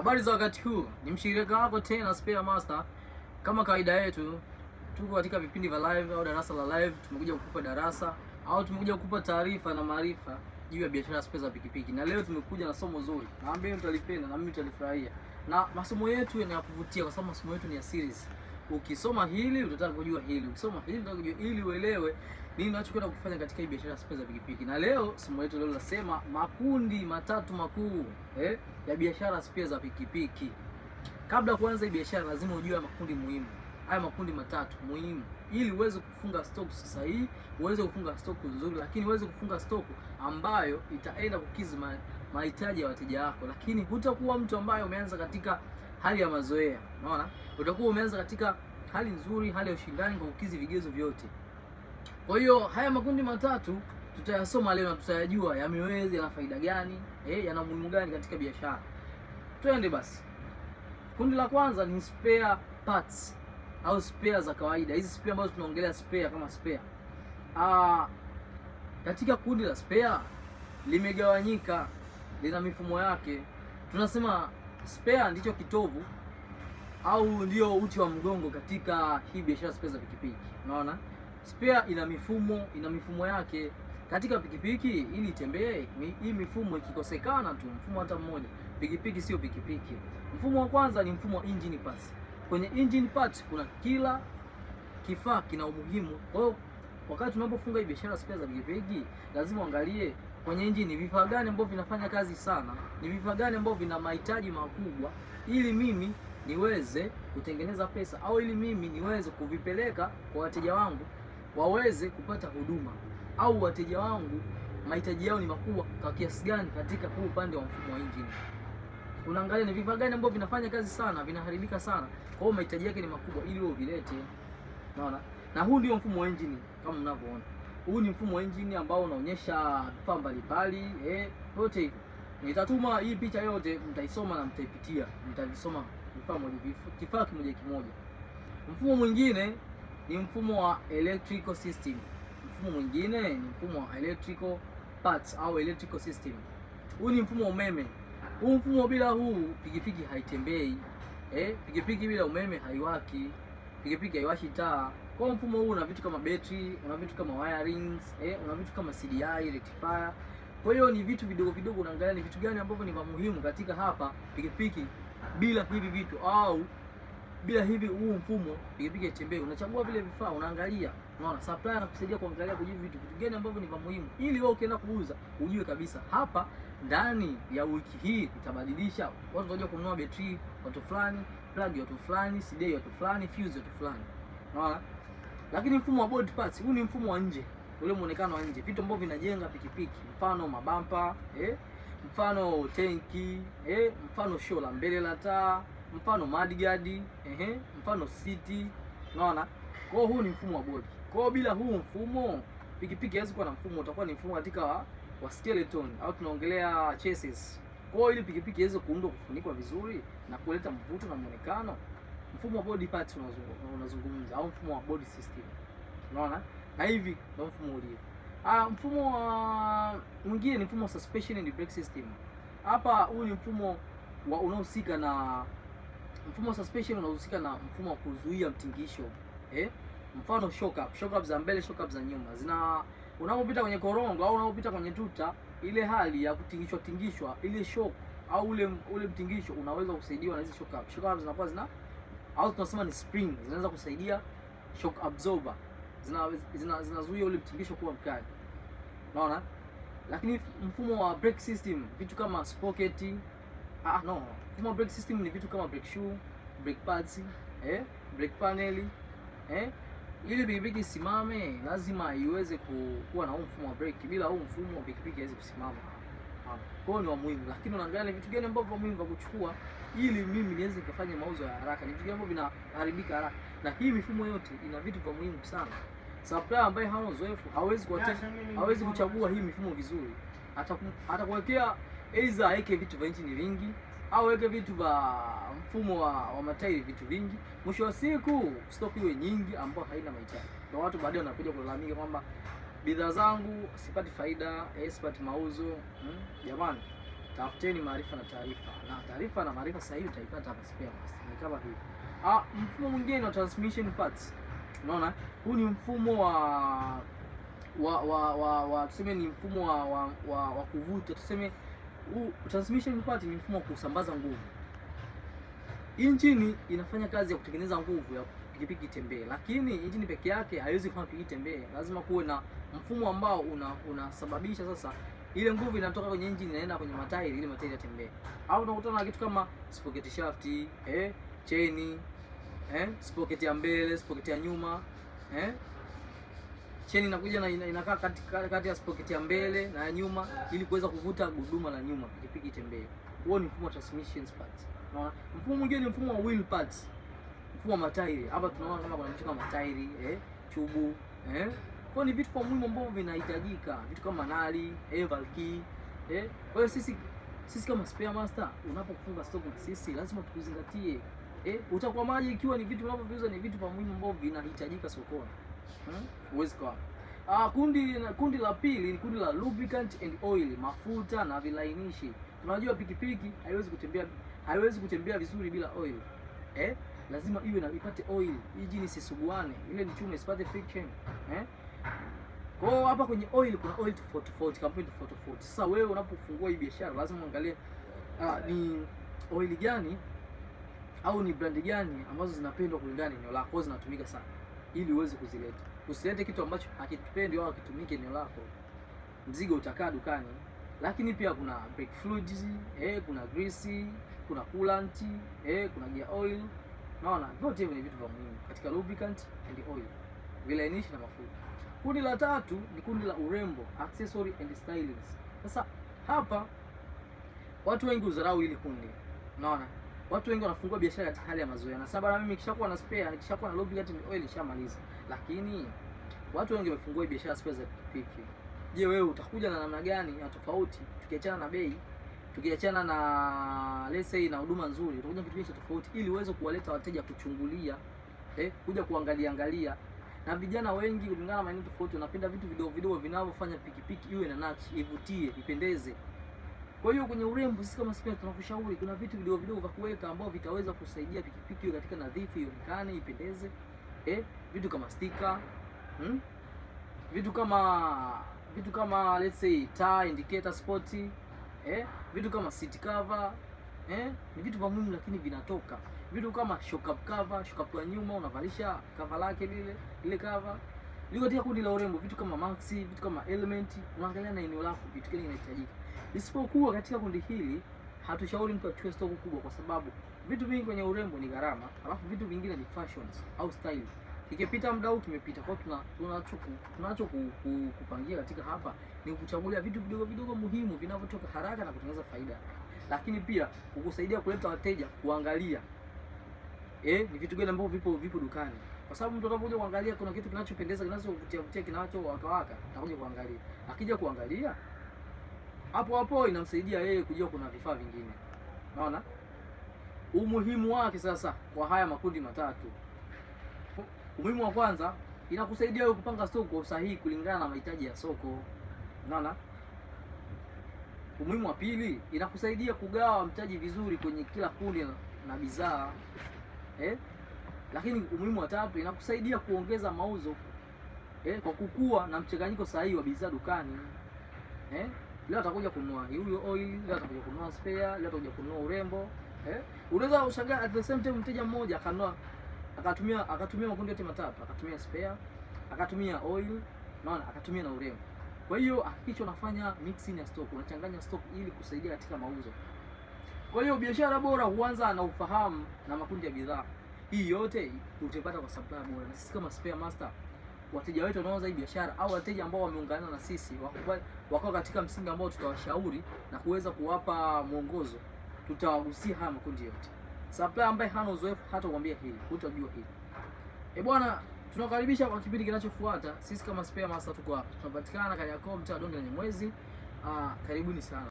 Habari za wakati huu, ni mshirika wako tena Spare Master. Kama kawaida yetu, tuko katika vipindi vya live au darasa la live. Tumekuja kukupa darasa au tumekuja kukupa taarifa na maarifa juu ya biashara spare za pikipiki. Na leo tumekuja na somo zuri. Naambia mtalipenda na mimi nitalifurahia. Na masomo yetu ni ya kuvutia kwa sababu masomo yetu ni ya series. Ukisoma hili utataka kujua hili. Ukisoma hili utataka kujua ili uelewe nini unachokwenda kufanya katika hii biashara spare za pikipiki. Na leo somo letu leo linasema makundi matatu makuu ya biashara spare za pikipiki. Kabla kuanza hii biashara lazima ujue makundi muhimu. Haya makundi matatu muhimu ili uweze kufunga stock sahihi, uweze kufunga stock nzuri, lakini uweze kufunga stock ambayo itaenda kukizi mahitaji ya wateja wako. Lakini hutakuwa mtu ambaye umeanza katika hali ya mazoea. Unaona? Utakuwa umeanza katika hali nzuri, hali ya ushindani kwa kukizi vigezo vyote. Kwa hiyo haya makundi matatu tutayasoma leo na tutayajua yameweza, yana faida gani, yana umuhimu gani katika biashara. Twende basi. Kundi la kwanza ni spare parts au spare za kawaida. Hizi spare ambazo tunaongelea spare kama spare. Katika kundi la spare limegawanyika, lina mifumo yake. Tunasema spare ndicho kitovu au ndio uti wa mgongo katika hii biashara spare za pikipiki. Unaona? Spare ina mifumo yake katika pikipiki. Ili itembee, hii mifumo ikikosekana tu, mfumo hata mmoja, pikipiki sio pikipiki. Mfumo wa kwanza ni mfumo wa engine parts. Kwenye engine parts kuna kila kifaa kina umuhimu. Kwa hiyo wakati tunapofunga hii biashara spare za pikipiki, lazima uangalie kwenye engine ni vifaa gani ambavyo vinafanya kazi sana, ni vifaa gani ambavyo vina mahitaji makubwa, ili mimi niweze kutengeneza pesa au ili mimi niweze kuvipeleka kwa wateja wangu waweze kupata huduma, au wateja wangu mahitaji yao ni makubwa kwa kiasi gani katika huu upande wa mfumo wa engine. Unaangalia ni vifaa gani ambavyo vinafanya kazi sana, vinaharibika sana, kwa hiyo mahitaji yake ni makubwa ili wewe uvilete. Unaona? Na huu ndio mfumo wa engine kama mnavyoona. Huu ni mfumo wa engine ambao unaonyesha vifaa mbalimbali, yote hivi. Nitatuma hii picha yote, mtaisoma na mtaipitia. Mtavisoma kifaa kimoja kimoja. Mfumo mwingine ni mfumo wa electrical system. Mfumo mwingine ni mfumo wa electrical parts au electrical system. Huu ni mfumo wa umeme. Huu mfumo bila huu pikipiki haitembei. Pikipiki bila umeme haiwaki. Pikipiki haiwashi taa. Kwa mfumo huu una vitu kama battery, una vitu kama wirings, una vitu kama CDI, rectifier. Kwa hiyo ni vitu vidogo vidogo, unaangalia ni vitu gani ambavyo ni muhimu katika hapa pikipiki. Bila hivi vitu au bila hivi huu mfumo pikipiki itembee. Unachagua vile vifaa, unaangalia, unaona supplier anakusaidia kuangalia kujua vitu gani ambavyo ni muhimu, ili wewe ukienda kuuza ujue kabisa hapa ndani ya wiki hii itabadilisha, watu watakuja kununua battery watu fulani, plug watu fulani, CDI watu fulani, fuse watu fulani. Unaona? Lakini mfumo wa body parts, huu ni mfumo wa nje, ule muonekano wa nje, vitu ambavyo vinajenga pikipiki, mfano mabampa, mfano tenki, mfano show la mbele la taa, mfano mudguard, mfano seat. Unaona? Kwa huu ni mfumo wa body. Kwa bila huu mfumo pikipiki haiwezi kuwa na mfumo, utakuwa ni mfumo katika wa skeleton au tunaongelea chassis. Kwa ili pikipiki iweze kuundwa, kufunikwa vizuri na kuleta mvuto na muonekano, mfumo wa body parts unazungumza au mfumo wa body system. Unaona? Na hivi ndio mfumo ulivyo. Mfumo mwingine ni mfumo wa suspension and brake system. Hapa huu ni mfumo unaohusika na mfumo wa suspension, unahusika na mfumo wa kuzuia mtingisho. Mfano shock up za mbele, shock up za nyuma. Unapopita kwenye korongo au unapopita kwenye tuta, ile hali ya kutingishwa ile shock au ule mtingisho unaweza kusaidiwa na hizi shock up. Shock up zinakuwa au tunasema ni spring, zinaweza kusaidia shock absorber. Zinazuia ule mtingisho kuwa mkali. Unaona? Lakini mfumo wa brake system, vitu kama sprocket, mfumo wa brake system ni vitu kama brake shoe, brake pads, brake panel, ili pikipiki isimame lazima iweze kuwa na huu mfumo wa brake. Bila huu mfumo pikipiki haiwezi kusimama. Kwa hiyo ni wa muhimu, lakini unaangalia vitu gani ambavyo muhimu vya kuchukua ili mimi niweze kufanya mauzo ya haraka, ni vitu gani ambavyo vinaharibika haraka. Na hii mifumo yote ina vitu vya muhimu sana. Supplier ambaye hana uzoefu hawezi kuchagua hii mifumo vizuri. Atakuwekea aidha aweke vitu vya engine vingi au aweke vitu vya mfumo wa matairi vitu vingi. Mwisho wa siku stock iwe nyingi ambayo haina mahitaji. Na watu baadaye wanakuja kulalamika kwamba bidhaa zangu sipati faida, sipati mauzo. Jamani, tafuteni maarifa na taarifa, na taarifa na maarifa sahihi utaipata hapa Spare Master. Ni kama hivi. Mfumo mwingine wa transmission parts. Unaona? Huu ni mfumo wa tuseme ni mfumo wa kuvuta. Tuseme transmission part ni mfumo wa kusambaza nguvu. Injini inafanya kazi ya kutengeneza nguvu ya pikipiki itembee, lakini injini peke yake haiwezi kufanya pikipiki itembee. Lazima kuwe na mfumo ambao unasababisha sasa ile nguvu inatoka kwenye injini inaenda kwenye matairi ili matairi yatembee. Au unakutana na kitu kama sprocket shaft, cheni, sprocket ya mbele, sprocket ya nyuma, cheni inakuja na inakaa kati ya sprocket ya mbele na ya nyuma ili kuweza kuvuta guduma la nyuma pikipiki itembee. Huo ni mfumo wa transmission parts. Unaona? Mfumo mwingine ni mfumo wa wheel parts. Mfumo wa matairi. Hapa tunaona kama kuna vitu kama matairi, chubu, Kwa ni vitu kwa muhimu ambavyo vinahitajika, vitu kama nali, valve key, Kwa hiyo sisi kama Spare Master unapofunga stock na sisi lazima tukuzingatie. Utakwamaje ikiwa ni vitu unavyoviuza ni vitu kwa muhimu ambavyo vinahitajika sokoni. Uwezi kwa. Kundi la pili ni kundi la lubricant and oil, mafuta na vilainishi. Tunajua pikipiki haiwezi kutembea vizuri bila oil. Lazima iwe na ipate oil, injini isisuguane, ile ni chuma isipate friction. Kwa hiyo hapa kwenye oil kuna oil tofauti, kampuni tofauti. Sasa wewe unapofungua hii biashara lazima uangalie ni oil gani au ni brand gani ambazo zinapendwa kulingana na eneo lako, zinatumika sana ili uweze kuzileta. Usilete kitu ambacho hakipendi au hakitumiki eneo lako. Mzigo utakaa dukani. Lakini pia kuna brake fluids, kuna grease, kuna coolant, kuna gear oil. Naona vyote hivi ni vitu vya muhimu katika lubricant and oil, vilainishi na mafuta. Kundi la tatu ni kundi la urembo, accessory and stylings. Sasa hapa watu wengi udharau hili kundi. Unaona? Watu wengi wanafungua biashara katika hali ya mazoea. Na sababu mimi nikishakuwa na spare, nikishakuwa na lubricant and oil nishamaliza. Lakini watu wengi wamefungua biashara spare za pikipiki. Je, wewe utakuja na namna gani ya tofauti? Tukiachana na bei, tukiachana na let's say na huduma nzuri, utakuja kitu cha tofauti ili uweze kuwaleta wateja kuchungulia, kuja kuangalia. Na vijana wengi kulingana na maeneo tofauti wanapenda vitu vidogo vinavyofanya pikipiki iwe na nakshi, ivutie, ipendeze. Kwa hiyo kwenye urembo sisi kama Spare tunakushauri kuna vitu vidogo vya kuweka ambao vitaweza kusaidia pikipiki iwe katika nadhifu, ionekane, ipendeze. Vitu kama sticker, vitu kama let's say taa, indicator spot, vitu kama seat cover, ni vitu vya muhimu lakini vinatoka. Vitu kama shock up cover, shock up ya nyuma unavalisha cover lake ile cover. Liko katika kundi la urembo, vitu kama maxi, vitu kama element, unaangalia na eneo lako vitu gani vinahitajika. Isipokuwa katika kundi hili hatushauri mtu achukue stock kubwa kwa sababu vitu vingi kwenye urembo ni gharama, alafu vitu vingine ni fashions au style. Ikipita muda huu kimepita. Kwa tunacho kupangia katika hapa ni kuchagulia vitu vidogo muhimu vinavyotoka haraka na kutengeneza faida. Lakini pia kukusaidia kuleta wateja kuangalia ni vitu gani ambavyo vipo dukani. Kwa sababu mtu anapokuja kuangalia kuna kitu kinachopendeza, kinachovutia, kinachowaka, atakuja kuangalia. Akija kuangalia hapo inamsaidia yeye kujua kuna vifaa vingine. Unaona? Umuhimu wake sasa kwa haya makundi matatu. Umuhimu wa kwanza, inakusaidia wewe kupanga soko kwa usahihi kulingana na mahitaji ya soko. Unaona? Umuhimu wa pili, inakusaidia kugawa mtaji vizuri kwenye kila kundi na bidhaa. Lakini umuhimu wa tatu, inakusaidia kuongeza mauzo kwa kukua na mchanganyiko sahihi wa bidhaa dukani. Leo atakuja kununua huyo oil, leo atakuja kununua spare, leo atakuja kununua urembo. Unaweza ushangaa at the same time mteja mmoja akanunua akatumia makundi yote matatu, akatumia spare, akatumia oil, naona akatumia na urembo. Kwa hiyo hakikisha unafanya mixing ya stock, unachanganya stock ili kusaidia katika mauzo. Kwa hiyo biashara bora huanza na ufahamu na makundi ya bidhaa. Hii yote utapata kwa supplier bora. Na sisi kama Spare Master, wateja wetu wanaoanza hii biashara au wateja ambao wameungana na sisi wako katika msingi ambao tutawashauri na kuweza kuwapa mwongozo, tutawagusia haya makundi yote. Supplier ambaye hana uzoefu hata kuambia hili, hutajua hili. Bwana, tunakaribisha kwa kipindi kinachofuata. Sisi kama Spare Master tuko hapa. Tunapatikana Kariakoo, mtaa Donge lenye Mwezi. Karibuni sana.